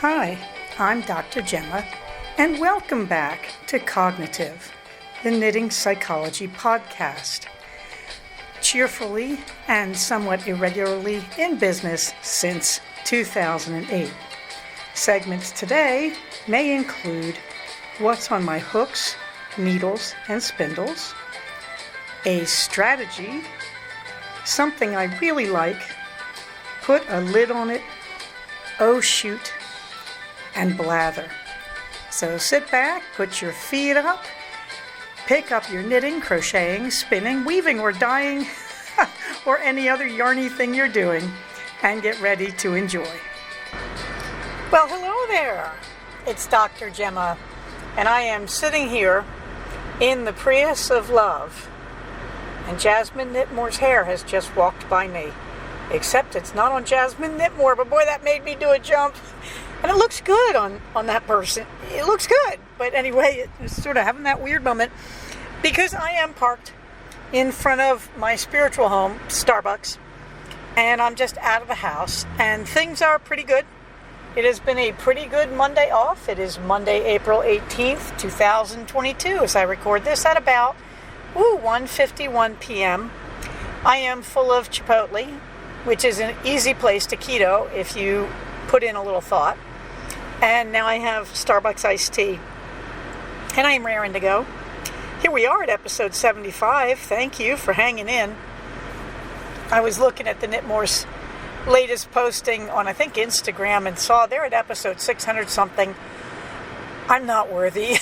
Hi, I'm Dr. Gemma, and welcome back to Cognitive, the Knitting Psychology podcast. Cheerfully and somewhat irregularly in business since 2008. Segments today may include what's on my hooks, needles, and spindles, a strategy, something I really like, put a lid on it, oh shoot, and blather. So sit back, put your feet up, pick up your knitting, crocheting, spinning, weaving, or dyeing, or any other yarny thing you're doing, and get ready to enjoy. Well, hello there. It's Dr. Gemma, and I am sitting here in the Prius of Love, and Jasmine Knitmore's hair has just walked by me. Except it's not on Jasmine Knitmore, but boy, that made me do a jump. And it looks good on that person. It looks good. But anyway, it's sort of having that weird moment because I am parked in front of my spiritual home, Starbucks, and I'm just out of the house, and things are pretty good. It has been a pretty good Monday off. It is Monday, April 18th, 2022, as I record this at about 1:51 p.m. I am full of Chipotle, which is an easy place to keto if you put in a little thought. And now I have Starbucks iced tea. And I am raring to go. Here we are at episode 75. Thank you for hanging in. I was looking at the Knitmore's latest posting on, I think, Instagram, and saw they're at episode 600 something. I'm not worthy.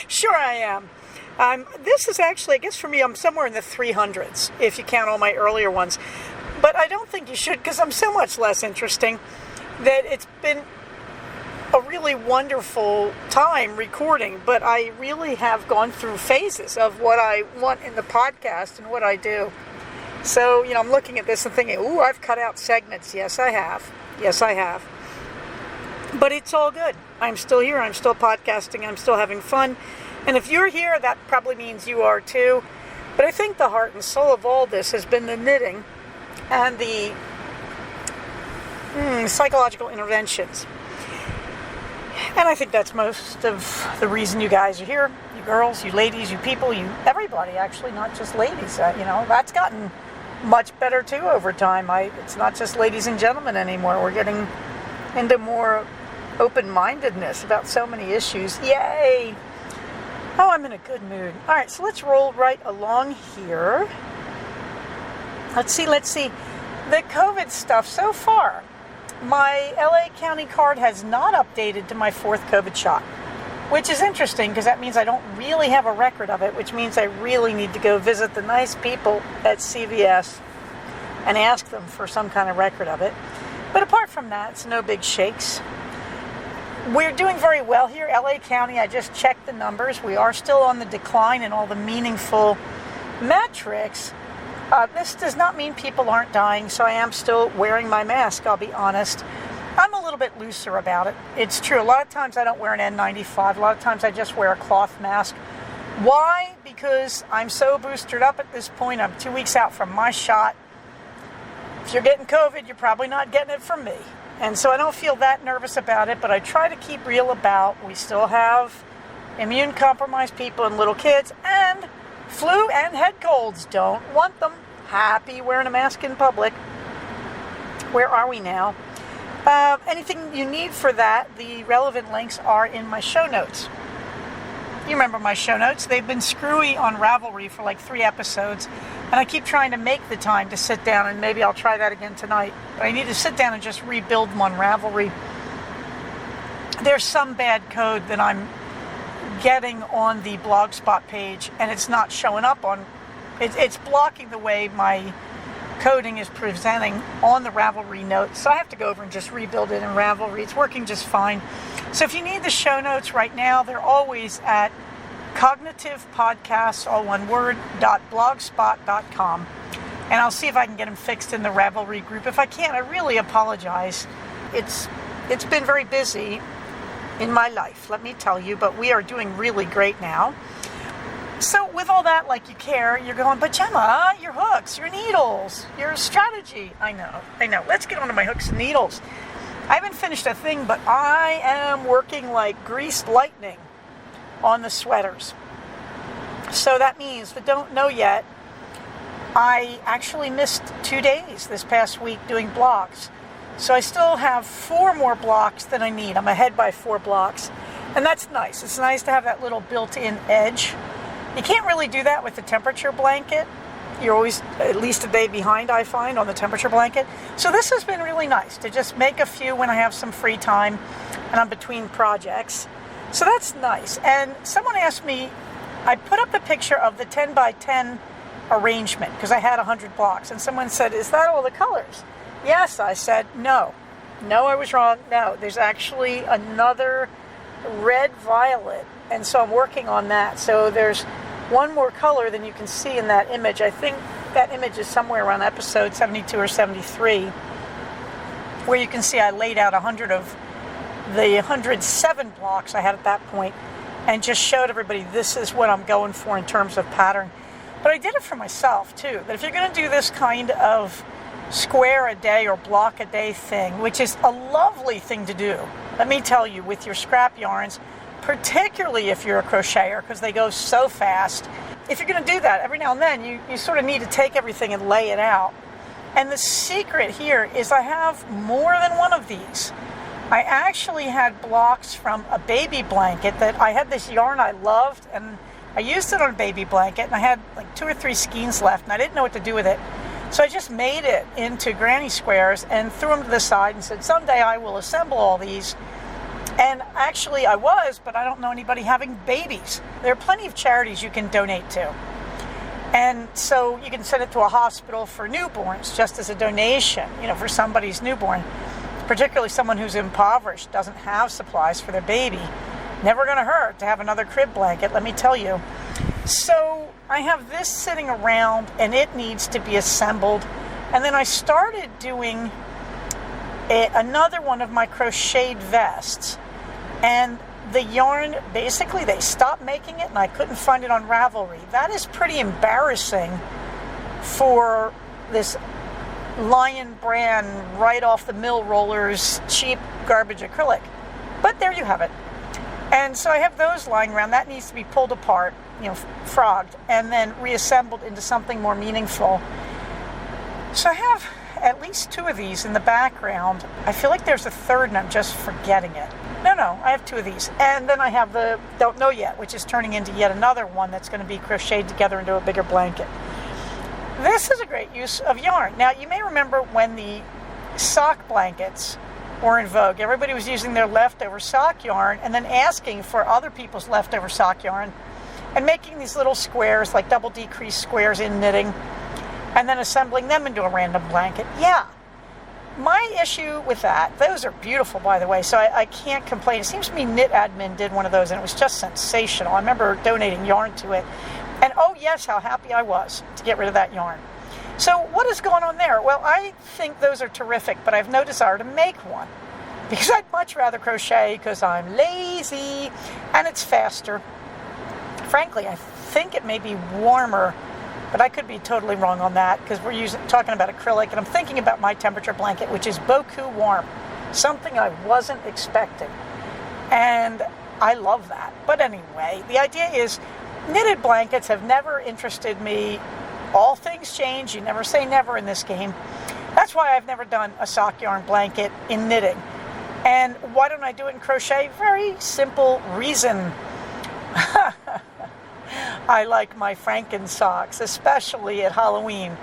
Sure I am. This is actually, I guess for me, I'm somewhere in the 300s, if you count all my earlier ones. But I don't think you should, because I'm so much less interesting that it's been a really wonderful time recording, but I really have gone through phases of what I want in the podcast and what I do. So, I'm looking at this and thinking, I've cut out segments. Yes, I have. But it's all good. I'm still here. I'm still podcasting. I'm still having fun. And if you're here, that probably means you are too. But I think the heart and soul of all this has been the knitting and the psychological interventions. And I think that's most of the reason you guys are here. You girls, you ladies, you people, everybody actually, not just ladies. That's gotten much better too over time. It's not just ladies and gentlemen anymore. We're getting into more open-mindedness about so many issues. Yay! Oh, I'm in a good mood. All right, so let's roll right along here. Let's see. The COVID stuff so far. My LA County card has not updated to my fourth COVID shot, which is interesting because that means I don't really have a record of it, which means I really need to go visit the nice people at CVS and ask them for some kind of record of it. But apart from that, it's no big shakes. We're doing very well here. LA County, I just checked the numbers. We are still on the decline in all the meaningful metrics. This does not mean people aren't dying, so I am still wearing my mask, I'll be honest. I'm a little bit looser about it. It's true. A lot of times I don't wear an N95. A lot of times I just wear a cloth mask. Why? Because I'm so boosted up at this point. I'm 2 weeks out from my shot. If you're getting COVID, you're probably not getting it from me. And so I don't feel that nervous about it, but I try to keep real about we still have immune-compromised people and little kids, and flu and head colds. Don't want them. Happy wearing a mask in public. Where are we now? Anything you need for that, the relevant links are in my show notes. You remember my show notes. They've been screwy on Ravelry for like 3 episodes, and I keep trying to make the time to sit down, and maybe I'll try that again tonight. But I need to sit down and just rebuild them on Ravelry. There's some bad code that I'm getting on the Blogspot page, and it's not showing up on it's blocking the way my coding is presenting on the Ravelry notes, so I have to go over and just rebuild it in Ravelry. It's working just fine. So if you need the show notes right now, they're always at cognitivepodcasts, all one word, .blogspot.com, and I'll see if I can get them fixed in the Ravelry group. If I can't, I really apologize. It's been very busy in my life, let me tell you, but we are doing really great now. So with all that, like you care, you're going, but Gemma, your hooks, your needles, your strategy. I know. Let's get on to my hooks and needles. I haven't finished a thing, but I am working like greased lightning on the sweaters. So that means, that don't know yet, I actually missed 2 days this past week doing blocks. So I still have 4 more blocks than I need. I'm ahead by 4 blocks. And that's nice. It's nice to have that little built-in edge. You can't really do that with the temperature blanket. You're always at least a day behind, I find, on the temperature blanket. So this has been really nice to just make a few when I have some free time and I'm between projects. So that's nice. And someone asked me, I put up the picture of the 10 by 10 arrangement because I had 100 blocks. And someone said, is that all the colors? Yes, I said, no. No, I was wrong. No, there's actually another red violet. And so I'm working on that. So there's one more color than you can see in that image. I think that image is somewhere around episode 72 or 73, where you can see I laid out 100 of the 107 blocks I had at that point and just showed everybody this is what I'm going for in terms of pattern. But I did it for myself too, that if you're going to do this kind of square a day or block a day thing, which is a lovely thing to do, let me tell you, with your scrap yarns, particularly if you're a crocheter, because they go so fast. If you're going to do that, every now and then, you sort of need to take everything and lay it out. And the secret here is I have more than one of these. I actually had blocks from a baby blanket that I had this yarn I loved, and I used it on a baby blanket, and I had like 2 or 3 skeins left, and I didn't know what to do with it. So I just made it into granny squares and threw them to the side and said, someday I will assemble all these. And actually I was, but I don't know anybody having babies. There are plenty of charities you can donate to. And so you can send it to a hospital for newborns just as a donation, for somebody's newborn. Particularly someone who's impoverished, doesn't have supplies for their baby. Never going to hurt to have another crib blanket, let me tell you. So I have this sitting around and it needs to be assembled. And then I started doing another one of my crocheted vests. And the yarn, basically they stopped making it and I couldn't find it on Ravelry. That is pretty embarrassing for this Lion brand right off the mill rollers, cheap garbage acrylic. But there you have it. And so I have those lying around. That needs to be pulled apart, frogged, and then reassembled into something more meaningful. So I have at least 2 of these in the background. I feel like there's a third and I'm just forgetting it. No, I have 2 of these. And then I have the Don't Know Yet, which is turning into yet another one that's going to be crocheted together into a bigger blanket. This is a great use of yarn. Now, you may remember when the sock blankets were in vogue. Everybody was using their leftover sock yarn and then asking for other people's leftover sock yarn and making these little squares, like double decrease squares in knitting, and then assembling them into a random blanket. Yeah. My issue with that, those are beautiful, by the way, so I can't complain. It seems to me Knit Admin did one of those, and it was just sensational. I remember donating yarn to it. And oh yes, how happy I was to get rid of that yarn. So what is going on there? Well, I think those are terrific, but I have no desire to make one. Because I'd much rather crochet because I'm lazy and it's faster. Frankly, I think it may be warmer, but I could be totally wrong on that because we're talking about acrylic, and I'm thinking about my temperature blanket, which is beaucoup warm, something I wasn't expecting. And I love that. But anyway, the idea is knitted blankets have never interested me. All things change. You never say never in this game. That's why I've never done a sock yarn blanket in knitting. And why don't I do it in crochet? Very simple reason. I like my Franken socks, especially at Halloween,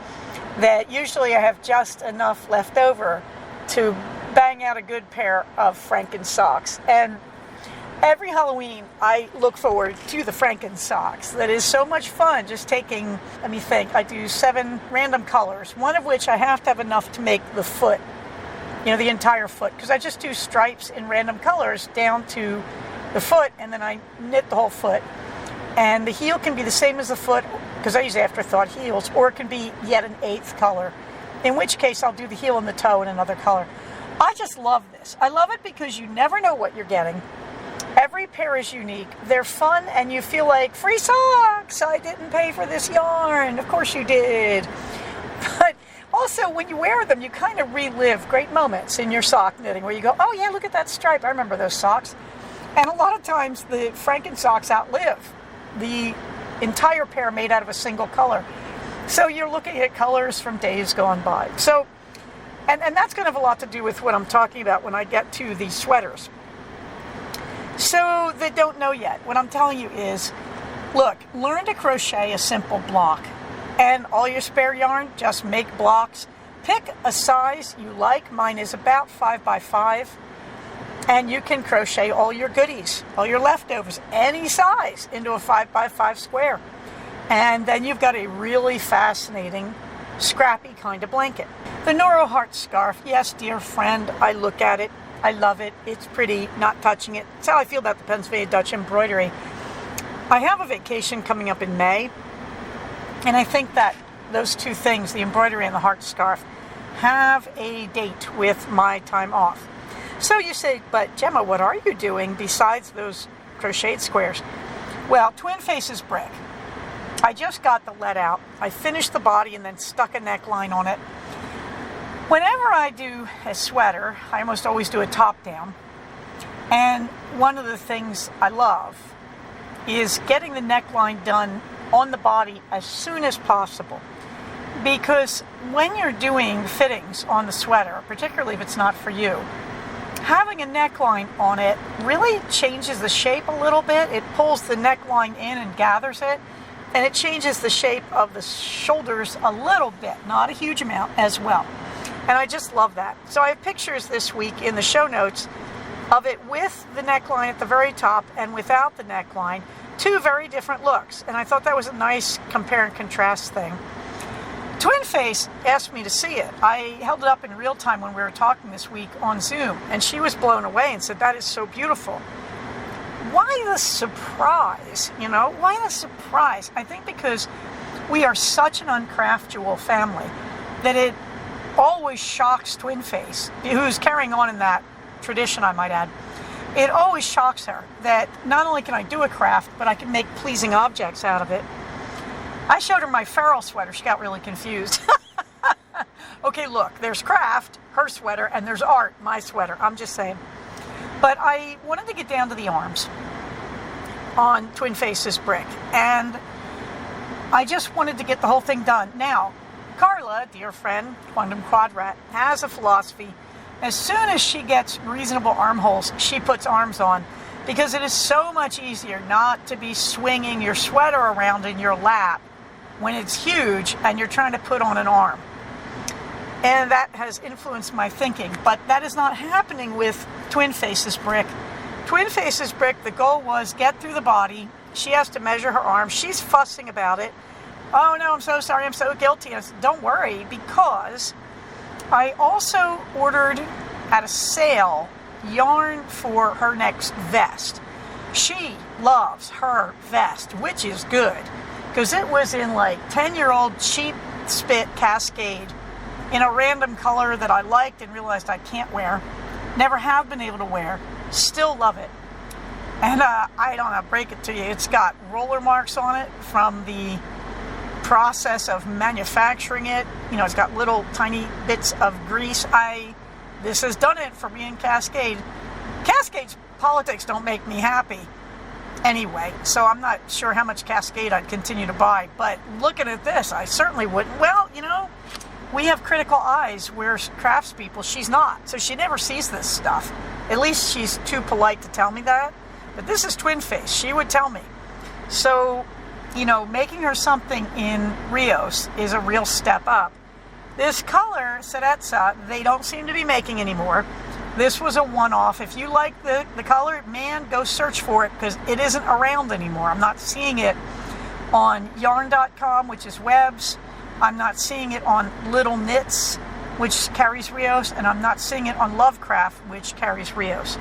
that usually I have just enough left over to bang out a good pair of Franken socks. And every Halloween, I look forward to the Franken socks. That is so much fun, just taking, let me think, I do 7 random colors, one of which I have to have enough to make the foot, the entire foot, because I just do stripes in random colors down to the foot, and then I knit the whole foot. And the heel can be the same as the foot, because I use afterthought heels, or it can be yet an 8th color, in which case I'll do the heel and the toe in another color. I just love this. I love it because you never know what you're getting. Every pair is unique. They're fun, and you feel like, free socks! I didn't pay for this yarn. Of course you did. But Also, when you wear them, you kind of relive great moments in your sock knitting where you go, oh yeah, look at that stripe. I remember those socks. And a lot of times the Franken socks outlive the entire pair made out of a single color. So you're looking at colors from days gone by. So, and that's going to have a lot to do with what I'm talking about when I get to the sweaters. So they don't know yet. What I'm telling you is, look, learn to crochet a simple block. And all your spare yarn, just make blocks. Pick a size you like. Mine is about 5x5. And you can crochet all your goodies, all your leftovers, any size, into a 5x5 square. And then you've got a really fascinating, scrappy kind of blanket. The Noro Heart scarf, yes, dear friend, I look at it. I love it. It's pretty, not touching it. That's how I feel about the Pennsylvania Dutch embroidery. I have a vacation coming up in May. And I think that those two things, the embroidery and the heart scarf, have a date with my time off. So you say, but Gemma, what are you doing besides those crocheted squares? Well, Twin Faces brick. I just got the lead out. I finished the body and then stuck a neckline on it. Whenever I do a sweater, I almost always do a top down. And one of the things I love is getting the neckline done on the body as soon as possible. Because when you're doing fittings on the sweater, particularly if it's not for you, having a neckline on it really changes the shape a little bit. It pulls the neckline in and gathers it, and it changes the shape of the shoulders a little bit, not a huge amount as well. And I just love that. So I have pictures this week in the show notes of it with the neckline at the very top and without the neckline. Two very different looks, and I thought that was a nice compare and contrast thing. Twin Face asked me to see it. I held it up in real time when we were talking this week on Zoom, and she was blown away and said, that is so beautiful. Why the surprise? Why the surprise? I think because we are such an uncraftual family that it always shocks Twin Face, who's carrying on in that tradition, I might add. It always shocks her that not only can I do a craft, but I can make pleasing objects out of it. I showed her my Farrell sweater. She got really confused. Okay, look, there's craft, her sweater, and there's art, my sweater. I'm just saying. But I wanted to get down to the arms on Twin Faces brick, and I just wanted to get the whole thing done. Now, Carla, dear friend, Quantum Quadrat, has a philosophy. As soon as she gets reasonable armholes, she puts arms on, because it is so much easier not to be swinging your sweater around in your lap when it's huge and you're trying to put on an arm. And that has influenced my thinking, but that is not happening with Twin Faces brick. Twin Faces brick, the goal was get through the body. She has to measure her arms. She's fussing about it. Oh no, I'm so sorry, I'm so guilty. And I said, don't worry, because I also ordered at a sale yarn for her next vest. She loves her vest, which is good, because it was in like 10-year-old cheap spit Cascade in a random color that I liked and realized I can't wear, never have been able to wear, still love it. And I don't know, break it to you, it's got roller marks on it from the process of manufacturing it. It's got little tiny bits of grease. This has done it for me in Cascade. Cascade's politics don't make me happy anyway, so I'm not sure how much Cascade I'd continue to buy, but looking at this, I certainly wouldn't. Well, we have critical eyes. We're craftspeople. She's not, so she never sees this stuff. At least she's too polite to tell me that, but this is Twin Face. She would tell me. So, making her something in Rios is a real step up. This color, Cereza, they don't seem to be making anymore. This was a one-off. If you like the color, man, go search for it, because it isn't around anymore. I'm not seeing it on yarn.com, which is Webs. I'm not seeing it on Little Knits, which carries Rios, and I'm not seeing it on Lovecraft, which carries Rios.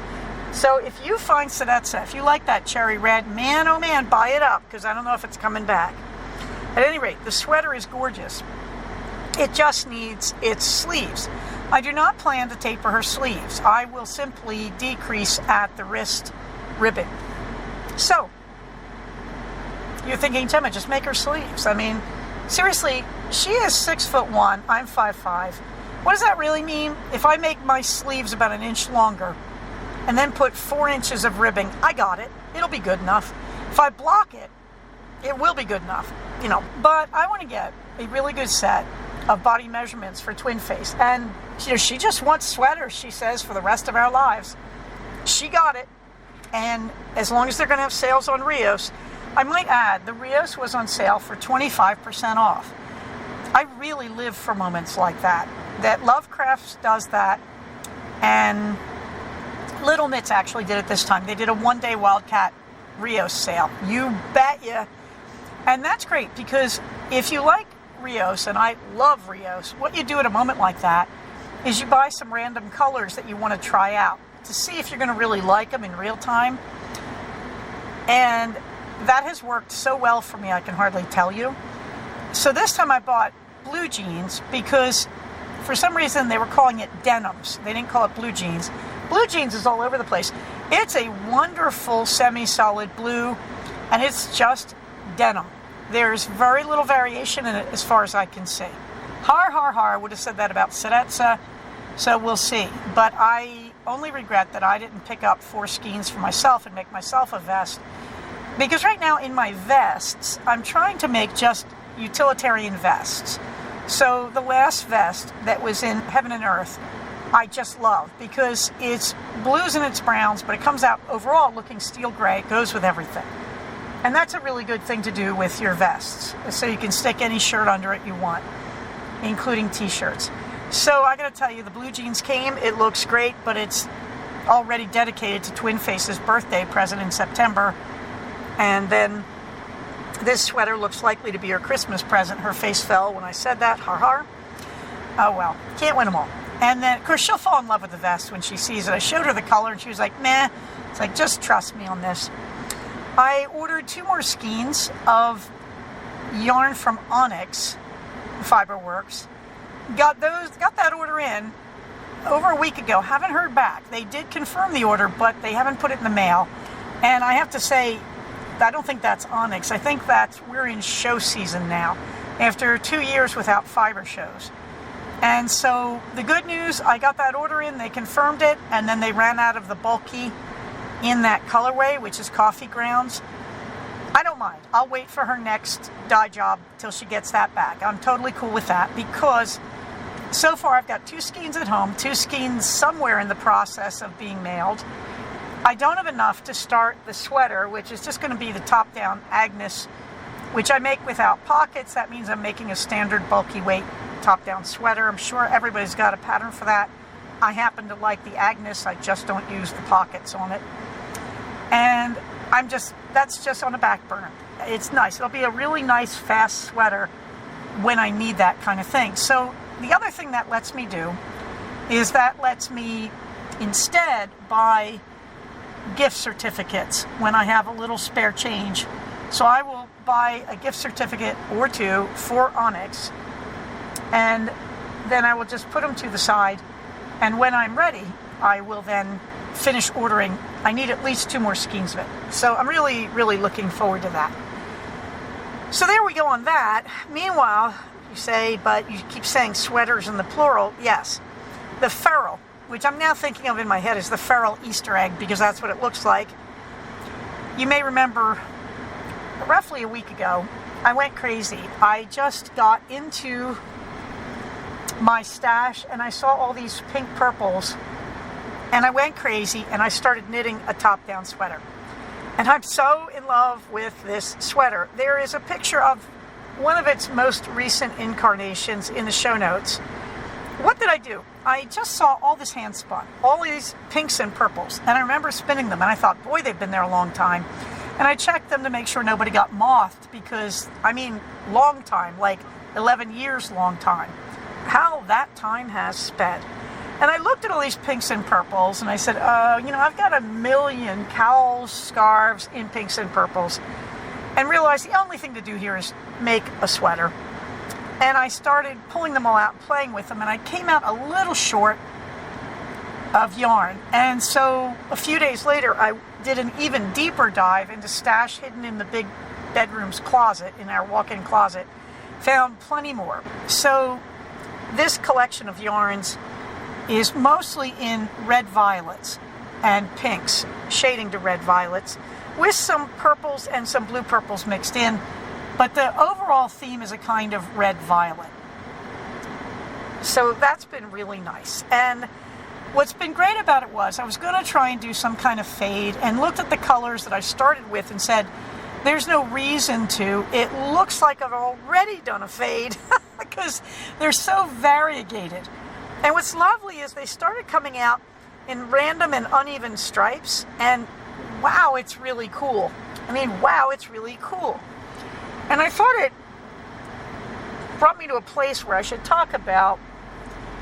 So if you find Cereza, if you like that cherry red, man, oh man, buy it up, because I don't know if it's coming back. At any rate, the sweater is gorgeous. It just needs its sleeves. I do not plan to taper her sleeves. I will simply decrease at the wrist ribbing. So, you're thinking, Gemma, just make her sleeves. I mean, Seriously, she is 6'1", I'm 5'5". What does that really mean? If I make my sleeves about an inch longer and then put 4 inches of ribbing, I got it. It'll be good enough. If I block it, it will be good enough, But I want to get a really good set of body measurements for twin face. And she just wants sweaters, she says, for the rest of our lives. She got it. And as long as they're going to have sales on Rios, I might add, the Rios was on sale for 25% off. I really live for moments like that. That Lovecrafts does that. And Little Knits actually did it this time. They did a one-day Wildcat Rios sale. You bet ya. And that's great, because if you like Rios, and I love Rios, what you do at a moment like that is you buy some random colors that you want to try out to see if you're going to really like them in real time. And that has worked so well for me, I can hardly tell you. So this time I bought blue jeans because for some reason they were calling it denims. They didn't call it blue jeans. Blue jeans is all over the place. It's a wonderful semi-solid blue, and it's just denim. There's very little variation in it as far as I can see. I would have said that about Sedetza, so we'll see. But I only regret that I didn't pick up 4 skeins for myself and make myself a vest, because right now in my vests, I'm trying to make just utilitarian vests. So the last vest that was in Heaven and Earth, I just love, because it's blues and it's browns, but it comes out overall looking steel gray. It goes with everything. And that's a really good thing to do with your vests, so you can stick any shirt under it you want, including t-shirts. So I got to tell you, the blue jeans came. It looks great, but it's already dedicated to Twin Face's birthday present in September. And then this sweater looks likely to be her Christmas present. Her face fell when I said that. Oh well, can't win them all. And then, of course, she'll fall in love with the vest when she sees it. I showed her the color, and she was like, meh. It's like, just trust me on this. I ordered 2 more skeins of yarn from Onyx Fiberworks. Got that order in over a week ago. Haven't heard back. They did confirm the order, but they haven't put it in the mail. And I have to say, I don't think that's Onyx. I think we're in show season now, after 2 years without fiber shows. And so the good news, I got that order in, they confirmed it, and then they ran out of the bulky in that colorway, which is coffee grounds. I don't mind. I'll wait for her next dye job till she gets that back. I'm totally cool with that, because so far I've got 2 skeins at home, 2 skeins somewhere in the process of being mailed. I don't have enough to start the sweater, which is just going to be the top-down Agnes, which I make without pockets. That means I'm making a standard bulky weight top-down sweater. I'm sure everybody's got a pattern for that. I happen to like the Agnes. I just don't use the pockets on it. And that's just on the back burner. It's nice. It'll be a really nice, fast sweater when I need that kind of thing. So the other thing that lets me do is that lets me instead buy gift certificates when I have a little spare change. So I will buy a gift certificate or 2 for Onyx, and then I will just put them to the side, and when I'm ready, I will then finish ordering. I need at least 2 more skeins of it. So I'm really, really looking forward to that. So there we go on that. Meanwhile, you say, but you keep saying sweaters in the plural. Yes. The ferrule, which I'm now thinking of in my head as the ferrule Easter egg, because that's what it looks like. You may remember roughly a week ago, I went crazy. I just got into my stash and I saw all these pink purples, and I went crazy and I started knitting a top-down sweater. And I'm so in love with this sweater. There is a picture of one of its most recent incarnations in the show notes. What did I do? I just saw all this hand spun, all these pinks and purples, and I remember spinning them, and I thought, boy, they've been there a long time. And I checked them to make sure nobody got mothed, because, I mean, long time, like 11 years long time. How that time has sped. And I looked at all these pinks and purples, and I said, I've got a million cowls, scarves in pinks and purples, and realized the only thing to do here is make a sweater. And I started pulling them all out and playing with them, and I came out a little short of yarn. And so a few days later, I did an even deeper dive into stash hidden in the big bedroom's closet, in our walk-in closet, found plenty more. So this collection of yarns is mostly in red violets and pinks, shading to red violets, with some purples and some blue purples mixed in, but the overall theme is a kind of red violet. So that's been really nice. And what's been great about it was I was going to try and do some kind of fade and looked at the colors that I started with and said, there's no reason to. It looks like I've already done a fade because they're so variegated. And what's lovely is they started coming out in random and uneven stripes, and wow, it's really cool. I mean, wow, it's really cool. And I thought it brought me to a place where I should talk about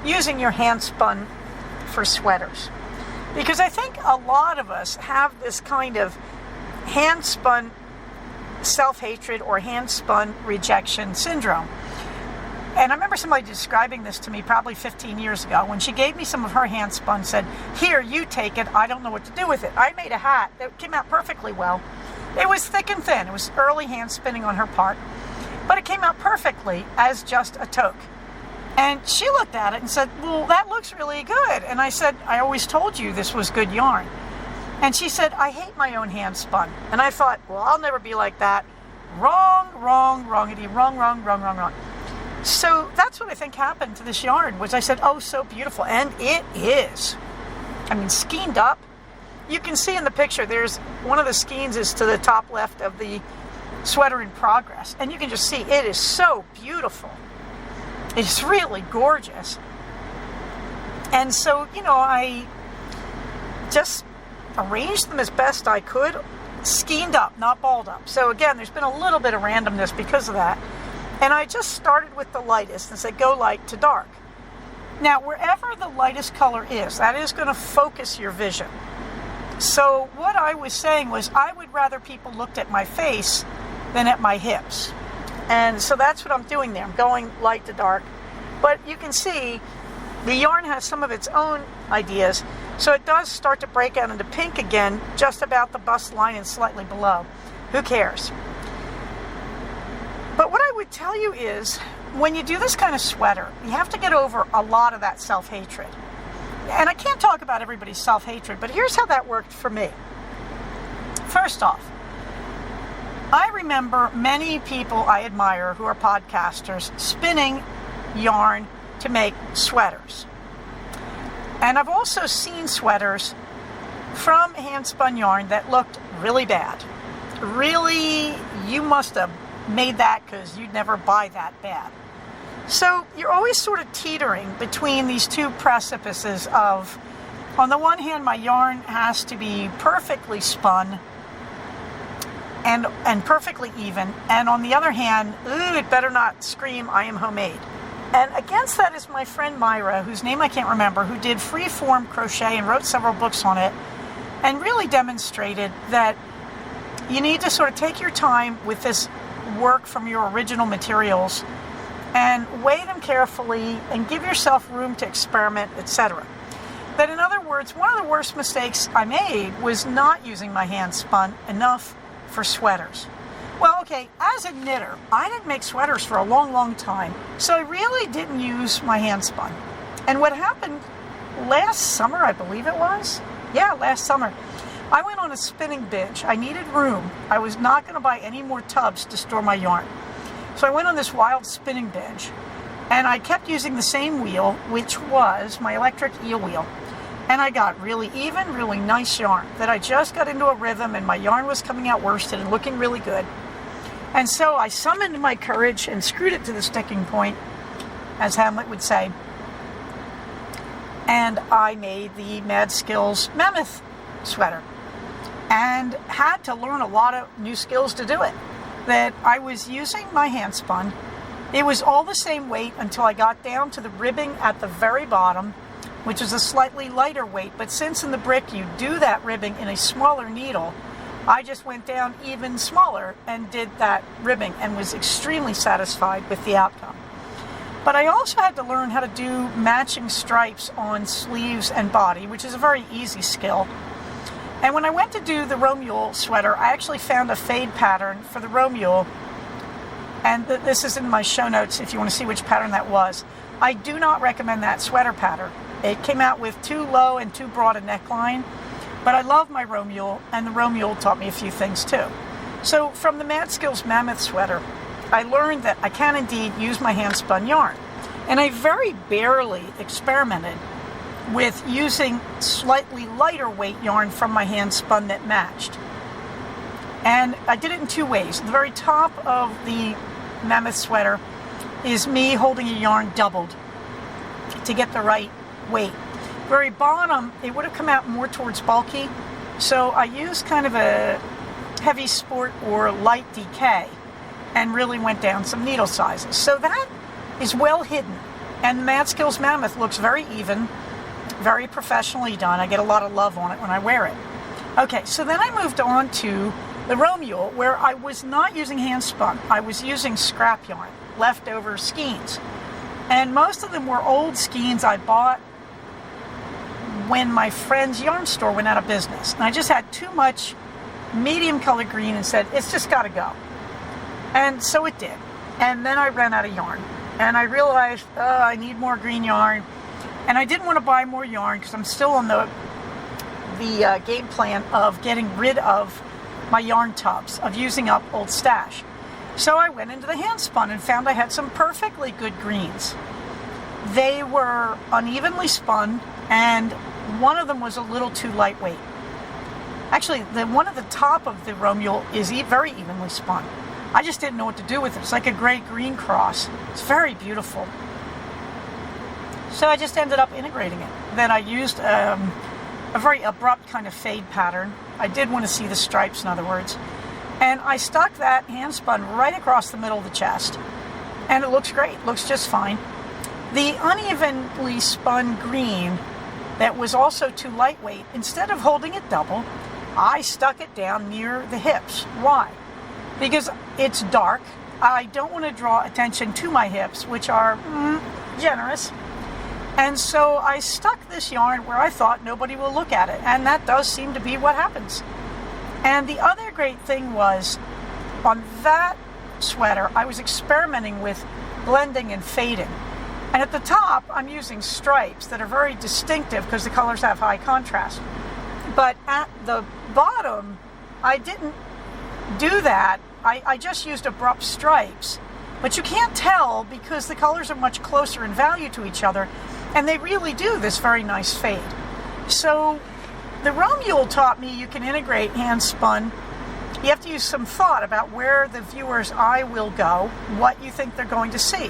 using your hand spun for sweaters. Because I think a lot of us have this kind of hand spun self-hatred or hand spun rejection syndrome. And I remember somebody describing this to me probably 15 years ago when she gave me some of her hand spun, said, here, you take it, I don't know what to do with it. I made a hat that came out perfectly well. It was thick and thin. It was early hand spinning on her part, but it came out perfectly as just a toque. And she looked at it and said, well, that looks really good. And I said, I always told you this was good yarn. And she said, I hate my own hand spun. And I thought, well, I'll never be like that. Wrong, wrongity, wrong. So that's what I think happened to this yarn, was I said, oh, so beautiful. And it is. I mean, skeined up. You can see in the picture, there's one of the skeins is to the top left of the sweater in progress. And you can just see it is so beautiful. It's really gorgeous. And so, I just arranged them as best I could, skeined up, not balled up. So again, there's been a little bit of randomness because of that. And I just started with the lightest and said, go light to dark. Now, wherever the lightest color is, that is going to focus your vision. So what I was saying was I would rather people looked at my face than at my hips. And so that's what I'm doing there. I'm going light to dark. But you can see the yarn has some of its own ideas. So it does start to break out into pink again, just about the bust line and slightly below. Who cares? But what I would tell you is, when you do this kind of sweater, you have to get over a lot of that self-hatred. And I can't talk about everybody's self-hatred, but here's how that worked for me. First off, I remember many people I admire who are podcasters spinning yarn to make sweaters. And I've also seen sweaters from hand-spun yarn that looked really bad. Really, you must have made that because you'd never buy that bad. So you're always sort of teetering between these two precipices of, on the one hand, my yarn has to be perfectly spun and perfectly even, and on the other hand, it better not scream, I am homemade. And against that is my friend Myra, whose name I can't remember, who did free-form crochet and wrote several books on it, and really demonstrated that you need to sort of take your time with this work from your original materials and weigh them carefully and give yourself room to experiment, etc. That in other words, one of the worst mistakes I made was not using my hand spun enough for sweaters. Well, okay, as a knitter, I didn't make sweaters for a long time, so I really didn't use my hand spun. And what happened last summer, I believe it was? Yeah, last summer. I went on a spinning binge. I needed room. I was not going to buy any more tubs to store my yarn. So I went on this wild spinning binge, and I kept using the same wheel, which was my electric eel wheel. And I got really even, really nice yarn that I just got into a rhythm, and my yarn was coming out worsted and looking really good. And so I summoned my courage and screwed it to the sticking point, as Hamlet would say. And I made the Mad Skills Mammoth sweater. And had to learn a lot of new skills to do it. That I was using my hand spun. It was all the same weight until I got down to the ribbing at the very bottom, which is a slightly lighter weight. But since in the brick you do that ribbing in a smaller needle, I just went down even smaller and did that ribbing and was extremely satisfied with the outcome. But I also had to learn how to do matching stripes on sleeves and body, which is a very easy skill. And when I went to do the Romule sweater, I actually found a fade pattern for the Romule and this is in my show notes if you want to see which pattern that was. I do not recommend that sweater pattern. It came out with too low and too broad a neckline, but I love my Romule, and the Romule taught me a few things too. So from the Mad Skills Mammoth sweater, I learned that I can indeed use my hand-spun yarn. And I very barely experimented with using slightly lighter weight yarn from my hand-spun that matched. And I did it in two ways. The very top of the Mammoth sweater is me holding a yarn doubled to get the right weight. Very bottom, it would have come out more towards bulky, so I used kind of a heavy sport or light DK and really went down some needle sizes. So that is well hidden, and the Mad Skills Mammoth looks very even, very professionally done. I get a lot of love on it when I wear it. Okay, so then I moved on to the Romule, where I was not using hand spun. I was using scrap yarn, leftover skeins. And most of them were old skeins I bought when my friend's yarn store went out of business. And I just had too much medium color green and said, it's just got to go. And so it did. And then I ran out of yarn. And I realized, I need more green yarn. And I didn't want to buy more yarn because I'm still on the game plan of getting rid of my yarn tubs, of using up old stash. So I went into the hand spun and found I had some perfectly good greens. They were unevenly spun, and one of them was a little too lightweight. Actually, the one at the top of the Romule is very evenly spun. I just didn't know what to do with it. It's like a gray-green cross. It's very beautiful. So I just ended up integrating it. Then I used a very abrupt kind of fade pattern. I did want to see the stripes, in other words. And I stuck that hand spun right across the middle of the chest. And it looks great. Looks just fine. The unevenly spun green that was also too lightweight, instead of holding it double, I stuck it down near the hips. Why? Because it's dark. I don't want to draw attention to my hips, which are generous. And so I stuck this yarn where I thought nobody will look at it. And that does seem to be what happens. And the other great thing was, on that sweater, I was experimenting with blending and fading. And at the top, I'm using stripes that are very distinctive because the colors have high contrast. But at the bottom, I didn't do that. I just used abrupt stripes. But you can't tell because the colors are much closer in value to each other, and they really do this very nice fade. So the Romule taught me you can integrate hand spun. You have to use some thought about where the viewer's eye will go, what you think they're going to see.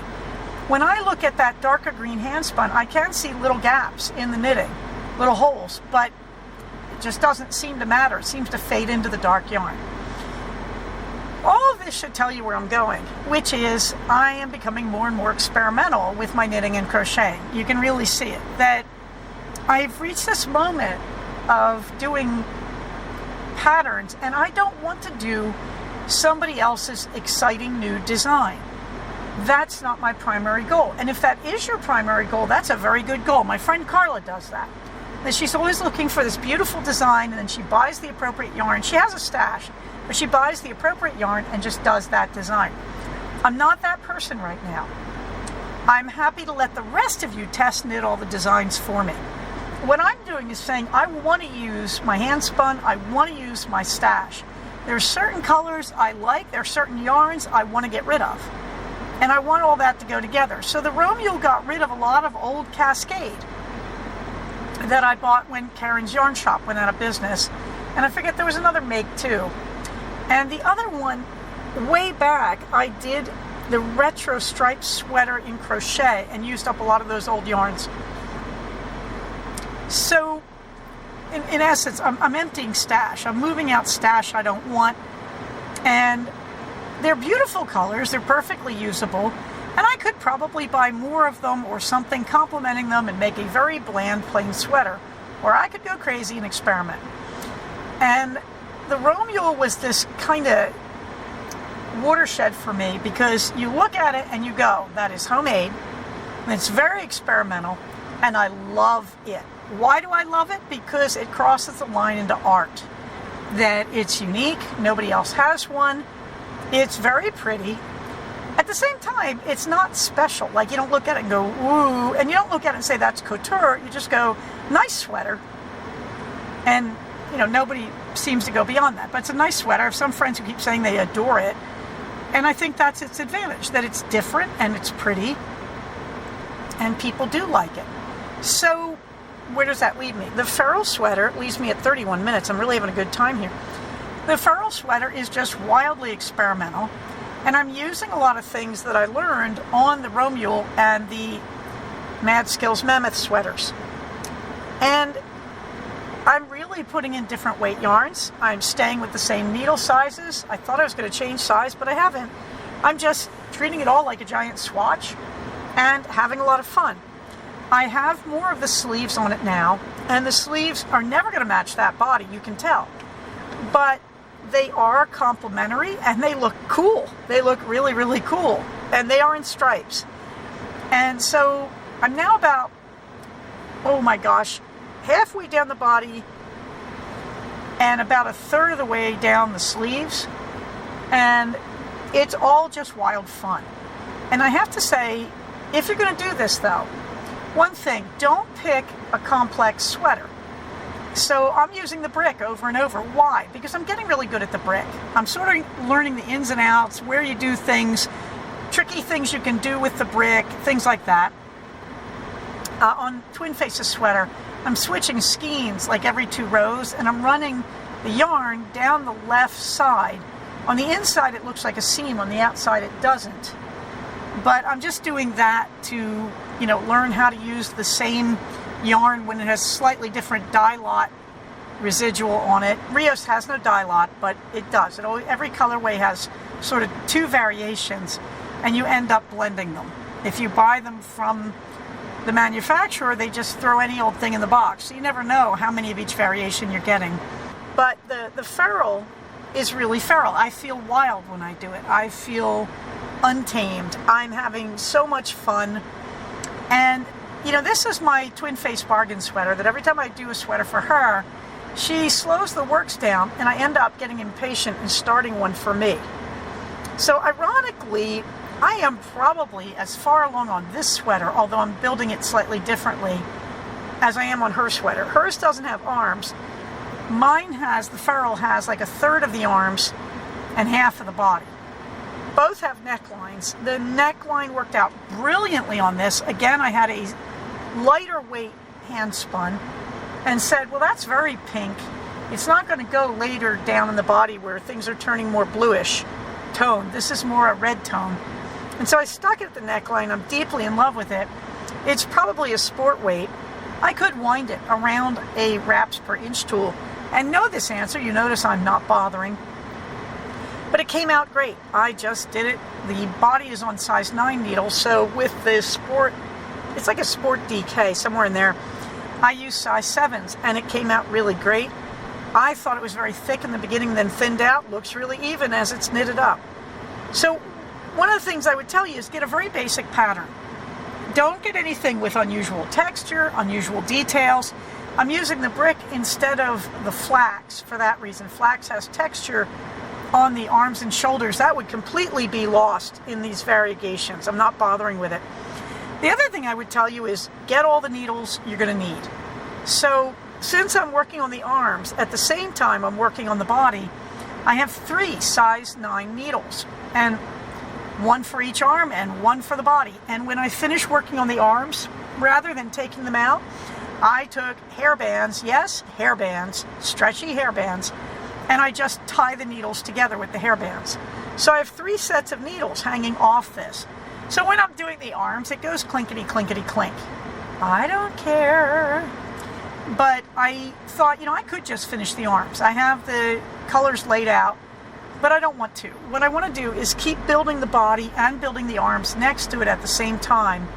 When I look at that darker green hand spun, I can see little gaps in the knitting, little holes, but it just doesn't seem to matter. It seems to fade into the dark yarn. All of this should tell you where I'm going, which is I am becoming more and more experimental with my knitting and crocheting. You can really see it, that I've reached this moment of doing patterns, and I don't want to do somebody else's exciting new design. That's not my primary goal. And if that is your primary goal, that's a very good goal. My friend Carla does that. And she's always looking for this beautiful design, and then she buys the appropriate yarn. She has a stash, but she buys the appropriate yarn and just does that design. I'm not that person right now. I'm happy to let the rest of you test knit all the designs for me. What I'm doing is saying I want to use my hand spun, I want to use my stash. There's certain colors I like, there's certain yarns I want to get rid of. And I want all that to go together. So the Romule got rid of a lot of old Cascade that I bought when Karen's Yarn Shop went out of business. And I forget there was another make too. And the other one, way back, I did the retro striped sweater in crochet and used up a lot of those old yarns. So, in essence, I'm emptying stash. I'm moving out stash I don't want. And they're beautiful colors. They're perfectly usable. And I could probably buy more of them or something complementing them and make a very bland, plain sweater. Or I could go crazy and experiment. And the Romule was this kind of watershed for me because you look at it and you go, that is homemade. And it's very experimental. And I love it. Why do I love it? Because it crosses the line into art. That it's unique. Nobody else has one. It's very pretty. At the same time, it's not special. Like, you don't look at it and go, ooh, and you don't look at it and say that's couture. You just go, nice sweater. And, nobody seems to go beyond that. But it's a nice sweater. I have some friends who keep saying they adore it. And I think that's its advantage, that it's different and it's pretty. And people do like it. So, where does that leave me? The Farrell sweater leaves me at 31 minutes. I'm really having a good time here. The Farrell sweater is just wildly experimental. And I'm using a lot of things that I learned on the Romule and the Mad Skills Mammoth sweaters. And I'm really putting in different weight yarns. I'm staying with the same needle sizes. I thought I was going to change size, but I haven't. I'm just treating it all like a giant swatch and having a lot of fun. I have more of the sleeves on it now, and the sleeves are never going to match that body, you can tell. But they are complementary and they look cool. They look really, really cool. And they are in stripes. And so I'm now about, oh my gosh, halfway down the body and about a third of the way down the sleeves. And it's all just wild fun. And I have to say, if you're going to do this though, one thing, don't pick a complex sweater. So I'm using the brick over and over. Why? Because I'm getting really good at the brick. I'm sort of learning the ins and outs, where you do things, tricky things you can do with the brick, things like that. On Twin Faces sweater, I'm switching skeins like every 2 rows, and I'm running the yarn down the left side. On the inside it looks like a seam, on the outside it doesn't. But I'm just doing that to, learn how to use the same yarn when it has slightly different dye lot residual on it. Rios has no dye lot, but it does. Every colorway has sort of 2 variations, and you end up blending them. If you buy them from the manufacturer, they just throw any old thing in the box. So you never know how many of each variation you're getting. But the Farrell is really Farrell. I feel wild when I do it. I feel untamed. I'm having so much fun. And this is my Twin Face bargain sweater that every time I do a sweater for her, she slows the works down and I end up getting impatient and starting one for me. So ironically, I am probably as far along on this sweater, although I'm building it slightly differently, as I am on her sweater. Hers doesn't have arms. Mine the Farrell has like a third of the arms and half of the body. Both have necklines. The neckline worked out brilliantly on this. Again, I had a lighter weight hand spun and said, well, that's very pink. It's not going to go later down in the body where things are turning more bluish tone. This is more a red tone. And so I stuck it at the neckline. I'm deeply in love with it. It's probably a sport weight. I could wind it around a wraps per inch tool and know this answer. You notice I'm not bothering. But it came out great. I just did it. The body is on size 9 needles, so with the sport, it's like a sport DK, somewhere in there, I used size 7s, and it came out really great. I thought it was very thick in the beginning, then thinned out. Looks really even as it's knitted up. So one of the things I would tell you is get a very basic pattern. Don't get anything with unusual texture, unusual details. I'm using the brick instead of the flax for that reason. Flax has texture on the arms and shoulders. That would completely be lost in these variegations. I'm not bothering with it. The other thing I would tell you is get all the needles you're going to need. So since I'm working on the arms, at the same time I'm working on the body, I have 3 size 9 needles, and 1 for each arm and 1 for the body. And when I finish working on the arms, rather than taking them out, I took hairbands, yes, hairbands, stretchy hairbands, and I just tie the needles together with the hairbands. So I have 3 sets of needles hanging off this. So when I'm doing the arms, it goes clinkety, clinkety, clink. I don't care. But I thought, I could just finish the arms. I have the colors laid out, but I don't want to. What I want to do is keep building the body and building the arms next to it at the same time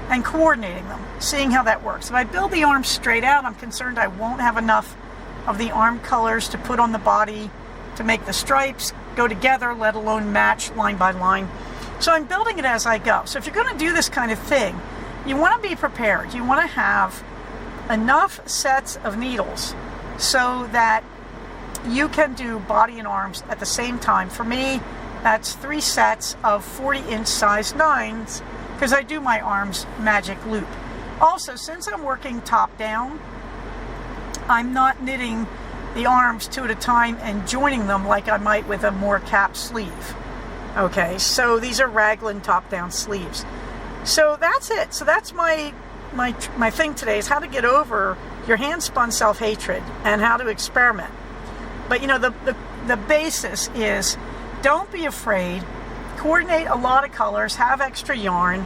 and coordinating them, seeing how that works. If I build the arms straight out, I'm concerned I won't have enough of the arm colors to put on the body to make the stripes go together, let alone match line by line. So I'm building it as I go. So if you're going to do this kind of thing, you want to be prepared. You want to have enough sets of needles so that you can do body and arms at the same time. For me, That's 3 sets of 40-inch size 9s, because I do my arms magic loop. Also, since I'm working top down, I'm not knitting the arms 2 at a time and joining them like I might with a more capped sleeve. Okay, so these are raglan top-down sleeves. So that's it. So that's my thing today, is how to get over your hand-spun self-hatred and how to experiment. But you know, the basis is, don't be afraid. Coordinate a lot of colors. Have extra yarn.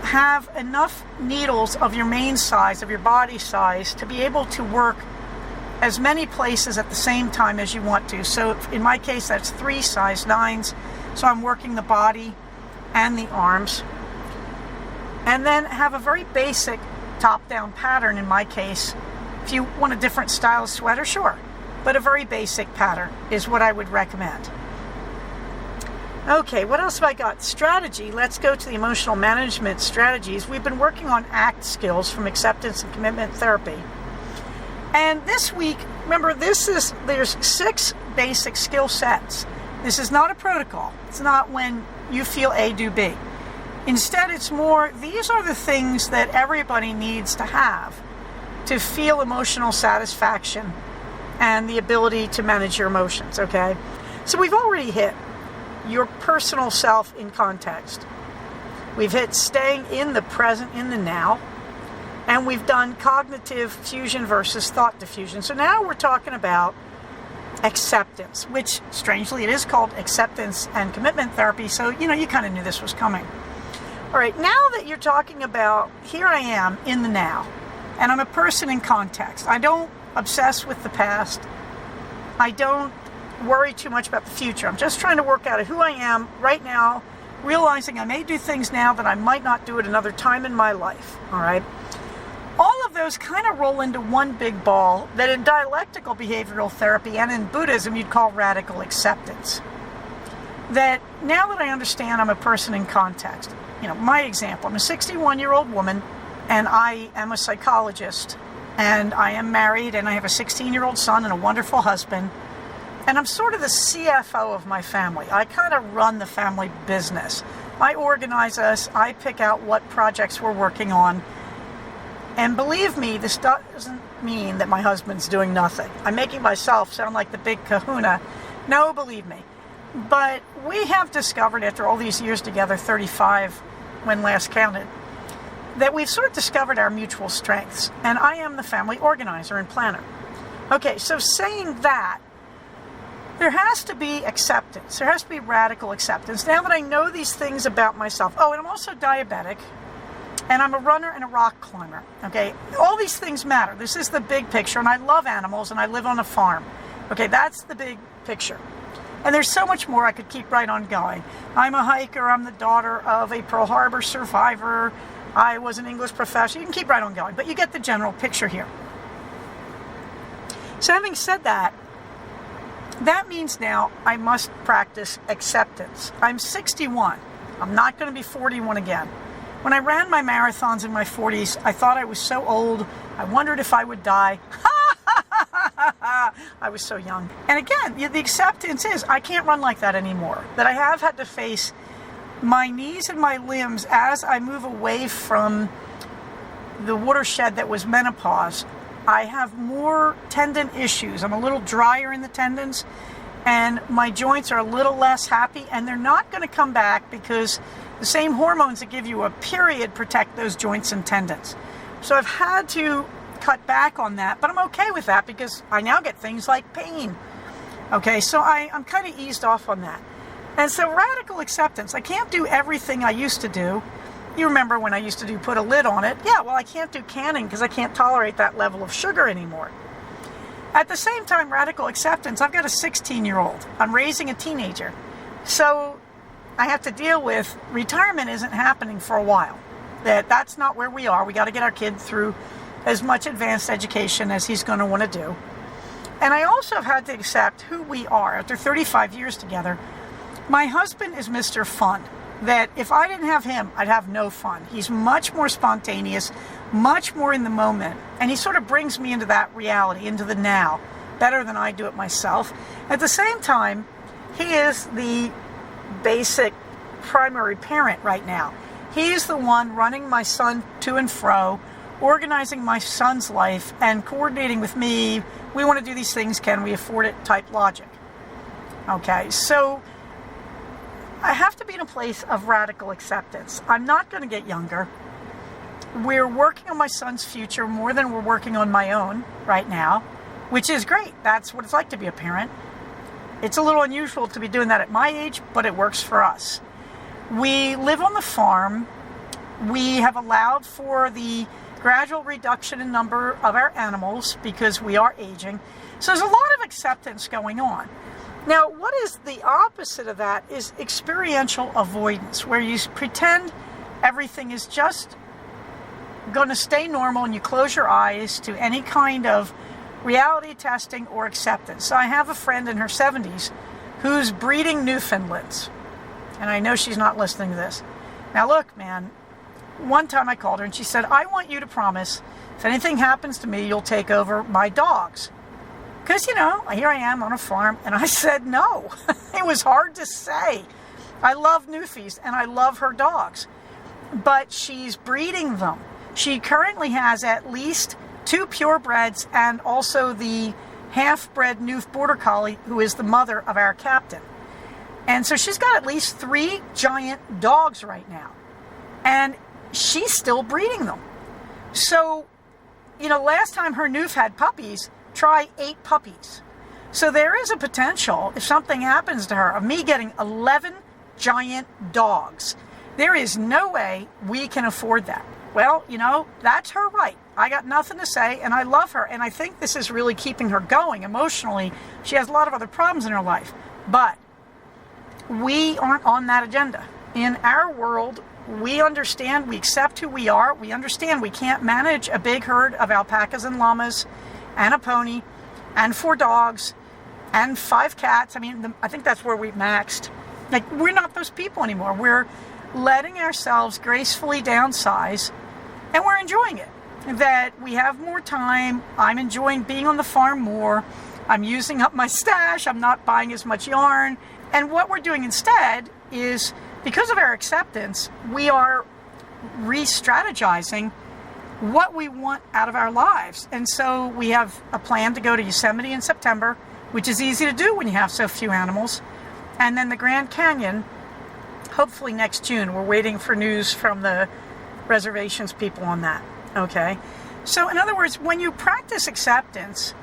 Have enough needles of your main size, of your body size, to be able to work as many places at the same time as you want to. So in my case, that's 3 size 9s. So I'm working the body and the arms. And then have a very basic top-down pattern in my case. If you want a different style of sweater, sure. But a very basic pattern is what I would recommend. Okay, what else have I got? Strategy. Let's go to the emotional management strategies. We've been working on ACT skills from acceptance and commitment therapy. And this week, remember, there's 6 basic skill sets. This is not a protocol. It's not when you feel A, do B. Instead, it's more, these are the things that everybody needs to have to feel emotional satisfaction and the ability to manage your emotions, okay? So we've already hit your personal self in context. We've hit staying in the present, in the now. And we've done cognitive fusion versus thought diffusion. So now we're talking about acceptance, which strangely it is called acceptance and commitment therapy. So, you know, you kind of knew this was coming. All right, now that you're talking about, here I am in the now, and I'm a person in context. I don't obsess with the past. I don't worry too much about the future. I'm just trying to work out who I am right now, realizing I may do things now that I might not do at another time in my life. All right. All of those kind of roll into one big ball that in dialectical behavioral therapy and in Buddhism you'd call radical acceptance. That now that I understand I'm a person in context, you know, my example, I'm a 61-year-old woman and I am a psychologist and I am married and I have a 16-year-old son and a wonderful husband, and I'm sort of the CFO of my family. I kind of run the family business. I organize us, I pick out what projects we're working on. And believe me, this doesn't mean that my husband's doing nothing. I'm making myself sound like the big kahuna. No, believe me. But we have discovered, after all these years together, 35 when last counted, that we've sort of discovered our mutual strengths. And I am the family organizer and planner. Okay, so saying that, there has to be acceptance. There has to be radical acceptance. Now that I know these things about myself. Oh, and I'm also diabetic. And I'm a runner and a rock climber, okay? All these things matter. This is the big picture, and I love animals, and I live on a farm. Okay, that's the big picture. And there's so much more I could keep right on going. I'm a hiker. I'm the daughter of a Pearl Harbor survivor. I was an English professor. You can keep right on going, but you get the general picture here. So having said that, that means now I must practice acceptance. I'm 61. I'm not going to be 41 again. When I ran my marathons in my 40s, I thought I was so old. I wondered if I would die. I was so young. And again, the acceptance is I can't run like that anymore. That I have had to face my knees and my limbs as I move away from the watershed that was menopause. I have more tendon issues. I'm a little drier in the tendons, and my joints are a little less happy, and they're not going to come back because the same hormones that give you a period protect those joints and tendons. So I've had to cut back on that, but I'm okay with that because I now get things like pain. Okay, so I'm kind of eased off on that. And so radical acceptance. I can't do everything I used to do. You remember when I used to put a lid on it? Yeah, well, I can't do canning because I can't tolerate that level of sugar anymore. At the same time, radical acceptance, I've got a 16-year-old. I'm raising a teenager. So I have to deal with retirement isn't happening for a while. That's not where we are. We got to get our kid through as much advanced education as he's going to want to do. And I also have had to accept who we are. After 35 years together, my husband is Mr. Fun. That if I didn't have him, I'd have no fun. He's much more spontaneous, much more in the moment. And he sort of brings me into that reality, into the now, better than I do it myself. At the same time, he is the basic primary parent right now. He's the one running my son to and fro, organizing my son's life, and coordinating with me. We want to do these things, can we afford it type logic. Okay, so I have to be in a place of radical acceptance. I'm not going to get younger. We're working on my son's future more than we're working on my own right now, which is great. That's what it's like to be a parent. It's a little unusual to be doing that at my age, but it works for us. We live on the farm. We have allowed for the gradual reduction in number of our animals because we are aging. So there's a lot of acceptance going on. Now, what is the opposite of that is experiential avoidance, where you pretend everything is just going to stay normal and you close your eyes to any kind of reality testing or acceptance. So I have a friend in her 70s who's breeding Newfoundlands. And I know she's not listening to this. Now look, man, one time I called her and she said, I want you to promise if anything happens to me, you'll take over my dogs. Because, here I am on a farm, and I said no. It was hard to say. I love Newfies, and I love her dogs. But she's breeding them. She currently has at least 2 purebreds and also the half-bred Newf Border Collie, who is the mother of our captain. And so she's got at least 3 giant dogs right now. And she's still breeding them. So, last time her Newf had puppies, try 8 puppies. So there is a potential, if something happens to her, of me getting 11 giant dogs. There is no way we can afford that. Well, that's her right. I got nothing to say, and I love her, and I think this is really keeping her going emotionally. She has a lot of other problems in her life, but we aren't on that agenda. In our world, we understand, we accept who we are, we understand we can't manage a big herd of alpacas and llamas and a pony, and 4 dogs, and 5 cats. I think that's where we've maxed. We're not those people anymore. We're letting ourselves gracefully downsize, and we're enjoying it. That we have more time. I'm enjoying being on the farm more. I'm using up my stash. I'm not buying as much yarn. And what we're doing instead is, because of our acceptance, we are re-strategizing what we want out of our lives. And so we have a plan to go to Yosemite in September, which is easy to do when you have so few animals. And then the Grand Canyon, hopefully next June. We're waiting for news from the reservations people on that. Okay? So in other words, when you practice acceptance,